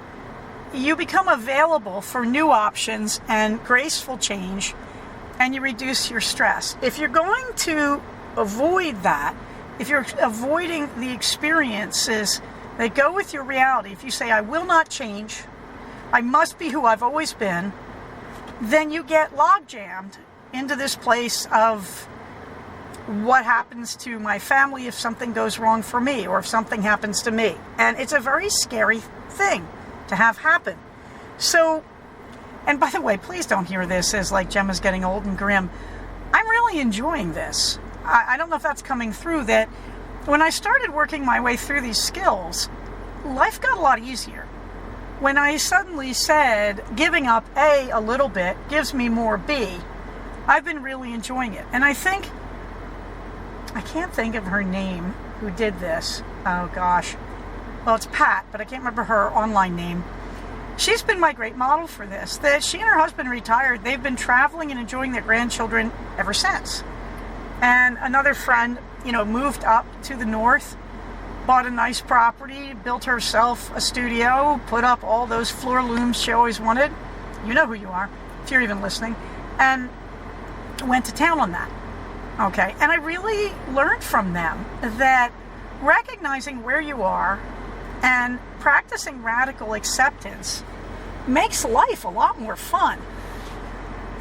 you become available for new options and graceful change, and you reduce your stress. If you're going to avoid that, if you're avoiding the experiences that go with your reality, if you say, I will not change, I must be who I've always been, then you get log jammed into this place of what happens to my family if something goes wrong for me, or if something happens to me. And it's a very scary thing to have happen. So, and by the way, please don't hear this as like Gemma's getting old and grim. I'm really enjoying this. I don't know if that's coming through, that when I started working my way through these skills, life got a lot easier. When I suddenly said giving up A little bit gives me more B, I've been really enjoying it. And I think, I can't think of her name who did this. Oh gosh. Well, it's Pat, but I can't remember her online name. She's been my great model for this. That she and her husband retired. They've been traveling and enjoying their grandchildren ever since. And another friend, moved up to the north, bought a nice property, built herself a studio, put up all those floor looms she always wanted. You know who you are, if you're even listening. And went to town on that. Okay, and I really learned from them that recognizing where you are and practicing radical acceptance makes life a lot more fun.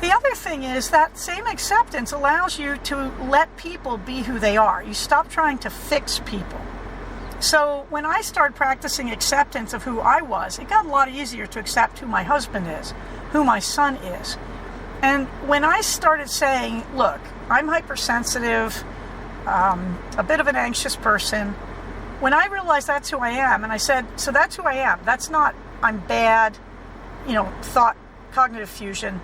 The other thing is that same acceptance allows you to let people be who they are. You stop trying to fix people. So when I started practicing acceptance of who I was, it got a lot easier to accept who my husband is, who my son is. And when I started saying, look, I'm hypersensitive, a bit of an anxious person, when I realized that's who I am, and I said, so that's who I am, that's not I'm bad, thought, cognitive fusion.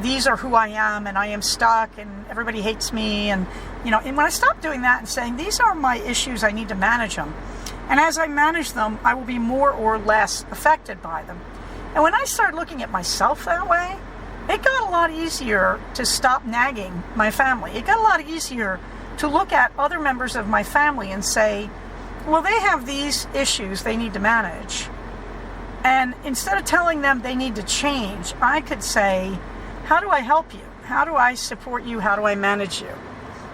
these are who I am and I am stuck and everybody hates me. And and when I stop doing that and saying, these are my issues, I need to manage them. And as I manage them, I will be more or less affected by them. And when I started looking at myself that way, it got a lot easier to stop nagging my family. It got a lot easier to look at other members of my family and say, well, they have these issues they need to manage. And instead of telling them they need to change, I could say, how do I help you? How do I support you? How do I manage you?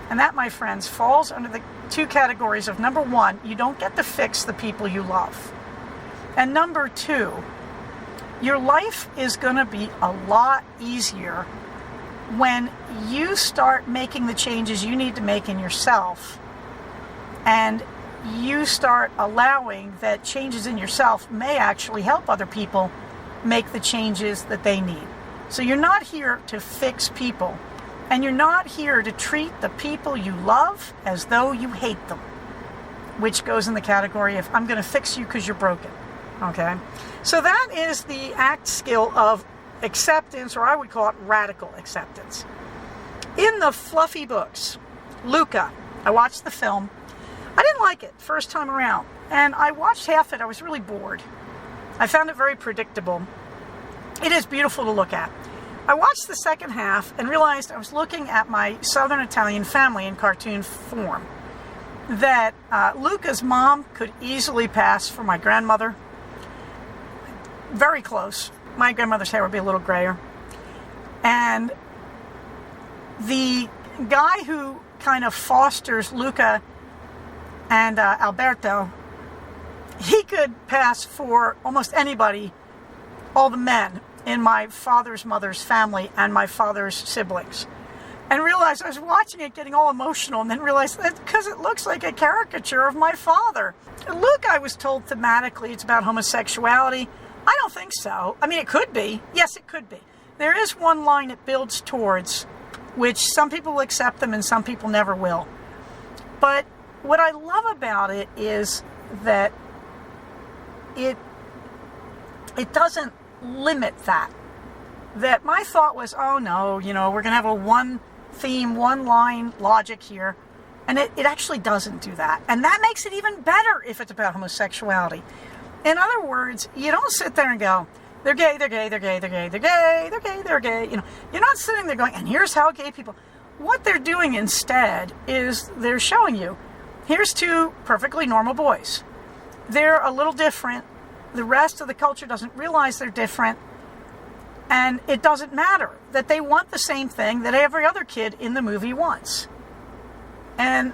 And that, my friends, falls under the two categories of, number one, you don't get to fix the people you love. And number two, your life is going to be a lot easier when you start making the changes you need to make in yourself, and you start allowing that changes in yourself may actually help other people make the changes that they need. So you're not here to fix people, and you're not here to treat the people you love as though you hate them, which goes in the category of, I'm going to fix you because you're broken. Okay? So that is the ACT skill of acceptance, or I would call it radical acceptance. In the fluffy books, Luca, I watched the film. I didn't like it first time around, and I watched half it. I was really bored. I found it very predictable. It is beautiful to look at. I watched the second half and realized I was looking at my Southern Italian family in cartoon form. That Luca's mom could easily pass for my grandmother. Very close. My grandmother's hair would be a little grayer. And the guy who kind of fosters Luca and Alberto, he could pass for almost anybody, all the men in my father's mother's family and my father's siblings. And realized I was watching it getting all emotional, and then realized that because it looks like a caricature of my father. Luke, I was told thematically it's about homosexuality. I don't think so. I mean, it could be. Yes, it could be. There is one line it builds towards, which some people will accept them and some people never will. But what I love about it is that it doesn't limit that. That my thought was, oh no, we're going to have a one theme, one line logic here. And it actually doesn't do that. And that makes it even better if it's about homosexuality. In other words, you don't sit there and go, they're gay, they're gay, they're gay, they're gay, they're gay, they're gay, they're gay. You're not sitting there going, and here's how gay people. What they're doing instead is they're showing you, here's two perfectly normal boys. They're a little different. The rest of the culture doesn't realize they're different. And it doesn't matter that they want the same thing that every other kid in the movie wants. And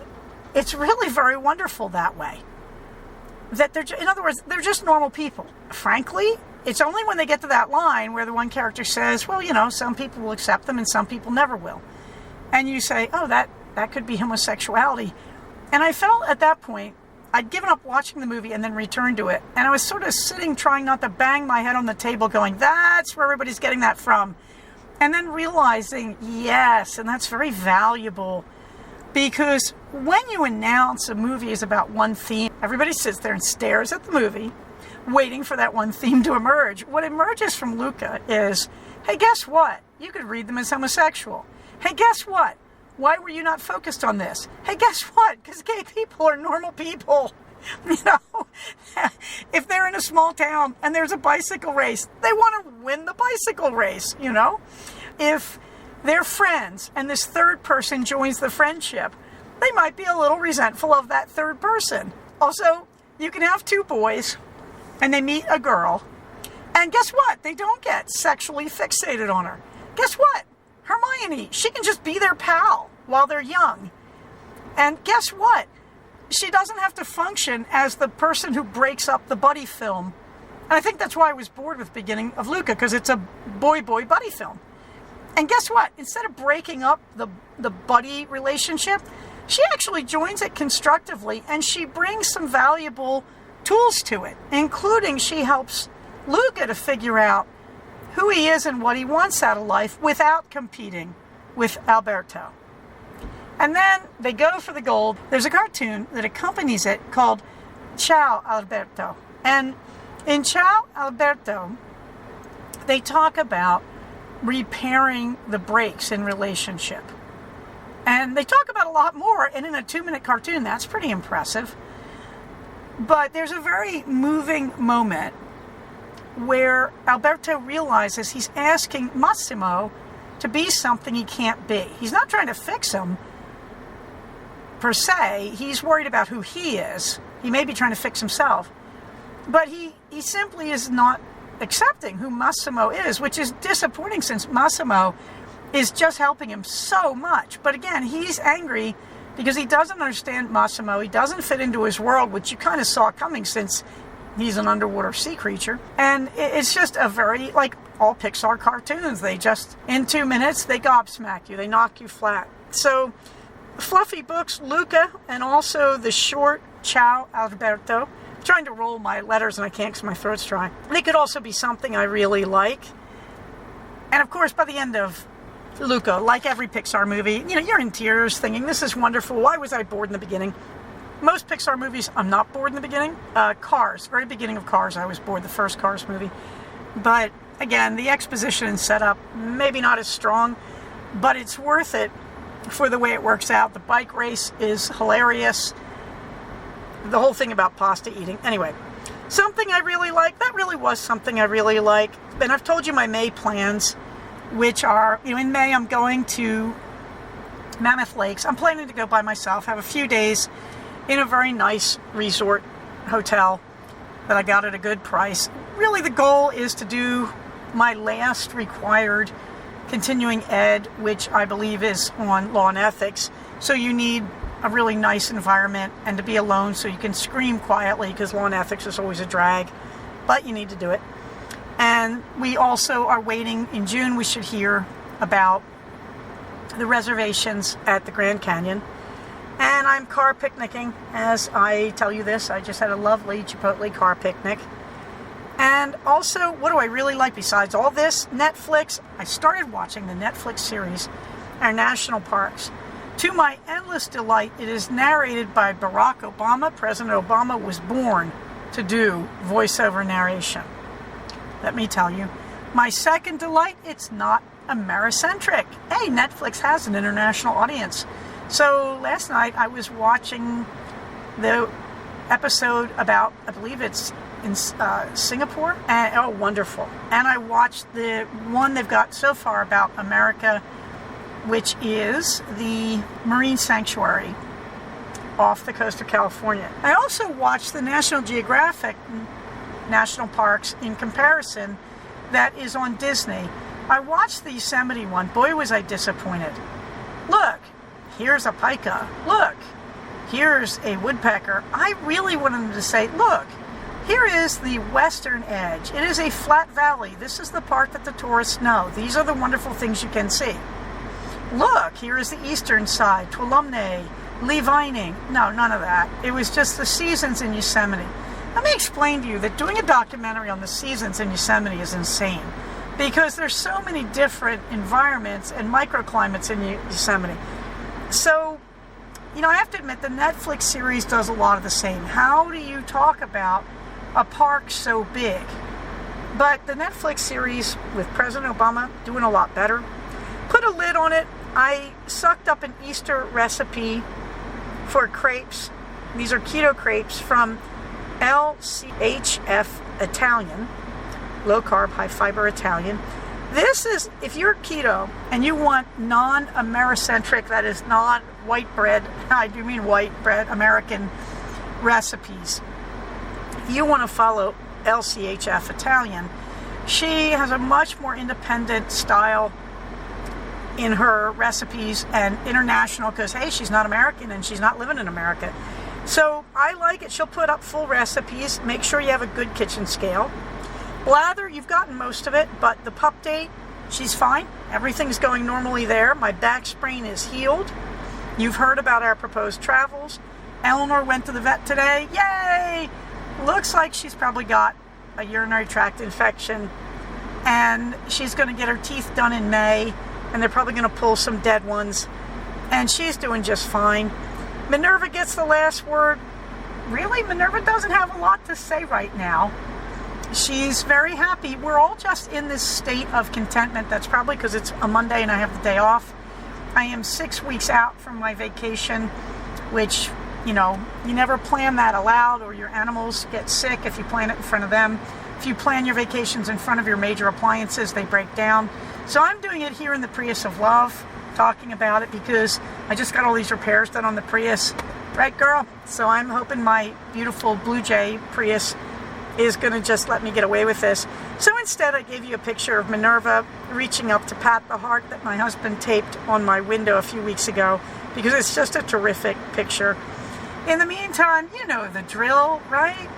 it's really very wonderful that way. That in other words, they're just normal people. Frankly, it's only when they get to that line where the one character says, well, some people will accept them and some people never will. And you say, oh, that could be homosexuality. And I felt at that point, I'd given up watching the movie and then returned to it. And I was sort of sitting, trying not to bang my head on the table going, that's where everybody's getting that from. And then realizing, yes, and that's very valuable. Because when you announce a movie is about one theme, everybody sits there and stares at the movie, waiting for that one theme to emerge. What emerges from Luca is, hey, guess what? You could read them as homosexual. Hey, guess what? Why were you not focused on this? Hey, guess what? Because gay people are normal people. If they're in a small town and there's a bicycle race, they want to win the bicycle race, If they're friends and this third person joins the friendship, they might be a little resentful of that third person. Also, you can have two boys and they meet a girl, and guess what? They don't get sexually fixated on her. Guess what? Hermione, she can just be their pal while they're young. And guess what? She doesn't have to function as the person who breaks up the buddy film. And I think that's why I was bored with the beginning of Luca, because it's a boy-boy buddy film. And guess what? Instead of breaking up the buddy relationship, she actually joins it constructively, and she brings some valuable tools to it, including she helps Luca to figure out who he is and what he wants out of life without competing with Alberto. And then they go for the gold. There's a cartoon that accompanies it called Ciao Alberto. And in Ciao Alberto, they talk about repairing the breaks in relationship. And they talk about a lot more, and in a 2-minute cartoon, that's pretty impressive. But there's a very moving moment where Alberto realizes he's asking Massimo to be something he can't be. He's not trying to fix him, per se. He's worried about who he is. He may be trying to fix himself. But he simply is not accepting who Massimo is, which is disappointing since Massimo is just helping him so much. But again, he's angry because he doesn't understand Massimo. He doesn't fit into his world, which you kind of saw coming since he's an underwater sea creature. And it's just a very, like all Pixar cartoons, they just, in 2 minutes, they gobsmack you. They knock you flat. So, fluffy books, Luca, and also the short Ciao Alberto. I'm trying to roll my letters and I can't because my throat's dry. They could also be something I really like. And of course, by the end of Luca, like every Pixar movie, you're in tears thinking, this is wonderful. Why was I bored in the beginning? Most Pixar movies, I'm not bored in the beginning. Cars, very beginning of Cars, I was bored, the first Cars movie. But again, the exposition and setup, maybe not as strong, but it's worth it for the way it works out. The bike race is hilarious. The whole thing about pasta eating. Anyway, something I really like, that really was something I really like. And I've told you my May plans, which are, in May I'm going to Mammoth Lakes. I'm planning to go by myself, have a few days in a very nice resort hotel that I got at a good price. Really the goal is to do my last required continuing ed, which I believe is on law and ethics. So you need a really nice environment and to be alone so you can scream quietly, because law and ethics is always a drag, but you need to do it. And we also are waiting in June, we should hear about the reservations at the Grand Canyon. And I'm car picnicking as I tell you this. I just had a lovely Chipotle car picnic. And also, what do I really like besides all this? Netflix. I started watching the Netflix series, Our National Parks. To my endless delight, it is narrated by Barack Obama. President Obama was born to do voiceover narration. Let me tell you. My second delight, it's not Americentric. Hey, Netflix has an international audience. So last night I was watching the episode about, I believe it's in Singapore. And, oh, wonderful. And I watched the one they've got so far about America, which is the Marine Sanctuary off the coast of California. I also watched the National Geographic National Parks in comparison that is on Disney. I watched the Yosemite one. Boy, was I disappointed. Look, here's a pika. Look, here's a woodpecker. I really wanted them to say, look, here is the western edge. It is a flat valley. This is the part that the tourists know. These are the wonderful things you can see. Look, here is the eastern side, Tuolumne, Lee Vining. No, none of that. It was just the seasons in Yosemite. Let me explain to you that doing a documentary on the seasons in Yosemite is insane, because there's so many different environments and microclimates in Yosemite. So, I have to admit the Netflix series does a lot of the same. How do you talk about a park so big? But the Netflix series with President Obama doing a lot better. Put a lid on it. I sucked up an Easter recipe for crepes. These are keto crepes from LCHF Italian, low carb, high fiber Italian. This is, if you're keto and you want non-Americentric, that is non-white bread, I do mean white bread, American recipes. If you want to follow LCHF Italian, she has a much more independent style in her recipes and international, because hey, she's not American and she's not living in America. So I like it. She'll put up full recipes. Make sure you have a good kitchen scale. Blather, you've gotten most of it, but the pup date, she's fine. Everything's going normally there. My back sprain is healed. You've heard about our proposed travels. Eleanor went to the vet today. Yay! Looks like she's probably got a urinary tract infection, and she's going to get her teeth done in May, and they're probably going to pull some dead ones, and she's doing just fine. Minerva gets the last word. Really, Minerva doesn't have a lot to say right now. she's very happy. We're all just in this state of contentment. That's probably because it's a Monday and I have the day off. I am 6 weeks out from my vacation, which, you never plan that aloud, or your animals get sick if you plan it in front of them. If you plan your vacations in front of your major appliances, they break down. So I'm doing it here in the Prius of Love, talking about it because I just got all these repairs done on the Prius. Right, girl? So I'm hoping my beautiful Blue Jay Prius is going to just let me get away with this. So instead, I gave you a picture of Minerva reaching up to pat the heart that my husband taped on my window a few weeks ago, because it's just a terrific picture. In the meantime, you know the drill, right?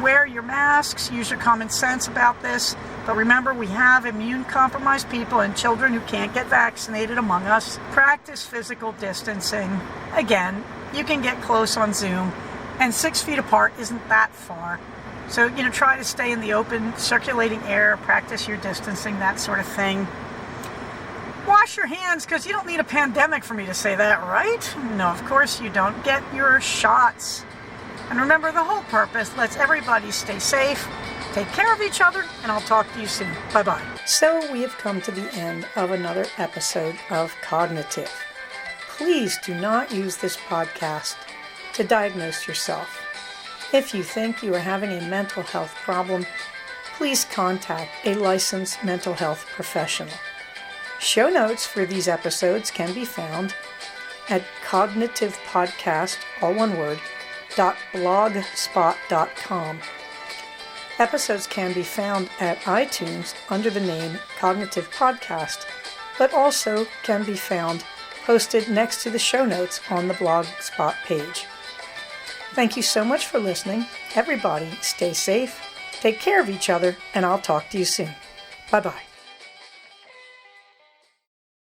Wear your masks, use your common sense about this. But remember, we have immune-compromised people and children who can't get vaccinated among us. Practice physical distancing. Again, you can get close on Zoom, and 6 feet apart isn't that far. So, try to stay in the open, circulating air, practice your distancing, that sort of thing. Wash your hands, because you don't need a pandemic for me to say that, right? No, of course you don't. Get your shots. And remember, the whole purpose lets everybody stay safe, take care of each other, and I'll talk to you soon. Bye-bye. So we have come to the end of another episode of Cognitive. Please do not use this podcast to diagnose yourself. If you think you are having a mental health problem, please contact a licensed mental health professional. Show notes for these episodes can be found at cognitivepodcast, all one word, .blogspot.com. Episodes can be found at iTunes under the name Cognitive Podcast, but also can be found posted next to the show notes on the Blogspot page. Thank you so much for listening. Everybody, stay safe, take care of each other, and I'll talk to you soon. Bye-bye.